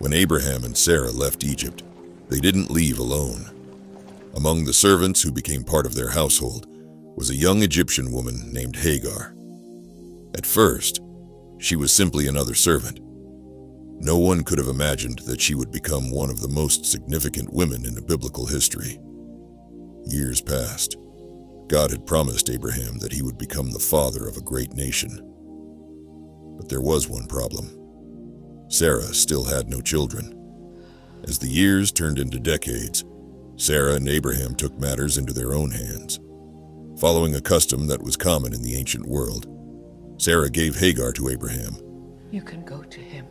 When Abraham and Sarah left Egypt, they didn't leave alone. Among the servants who became part of their household was a young Egyptian woman named Hagar. At first, she was simply another servant. No one could have imagined that she would become one of the most significant women in the biblical history. Years passed. God had promised Abraham that he would become the father of a great nation. But there was one problem. Sarah still had no children. As the years turned into decades, Sarah and Abraham took matters into their own hands. Following a custom that was common in the ancient world, Sarah gave Hagar to Abraham. You can go to him.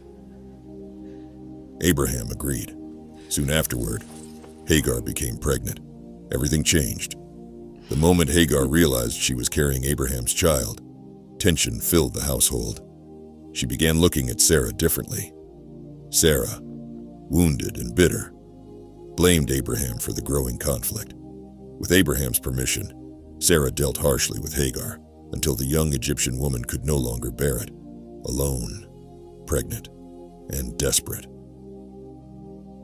Abraham agreed. Soon afterward, Hagar became pregnant. Everything changed. The moment Hagar realized she was carrying Abraham's child, tension filled the household. She began looking at Sarah differently. Sarah, wounded and bitter, blamed Abraham for the growing conflict. With Abraham's permission, Sarah dealt harshly with Hagar until the young Egyptian woman could no longer bear it, alone, pregnant, and desperate.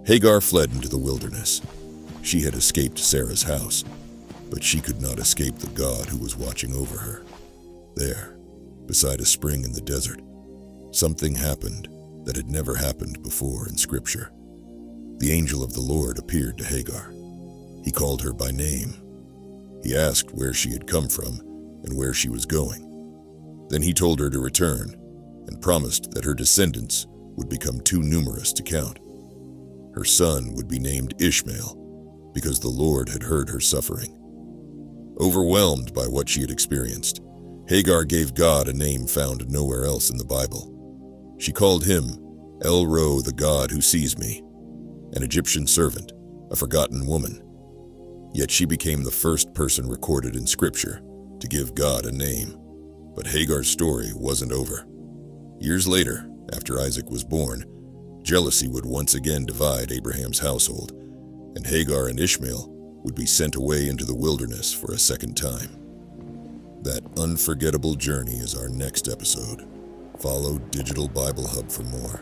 Hagar fled into the wilderness. She had escaped Sarah's house, but she could not escape the God who was watching over her. There, beside a spring in the desert, something happened that had never happened before in Scripture. The angel of the Lord appeared to Hagar. He called her by name. He asked where she had come from and where she was going. Then he told her to return and promised that her descendants would become too numerous to count. Her son would be named Ishmael because the Lord had heard her suffering. Overwhelmed by what she had experienced, Hagar gave God a name found nowhere else in the Bible. She called him El Ro, the God who sees me, an Egyptian servant, a forgotten woman. Yet she became the first person recorded in Scripture to give God a name. But Hagar's story wasn't over. Years later, after Isaac was born, jealousy would once again divide Abraham's household, and Hagar and Ishmael would be sent away into the wilderness for a second time. That unforgettable journey is our next episode. Follow Digital Bible Hub for more.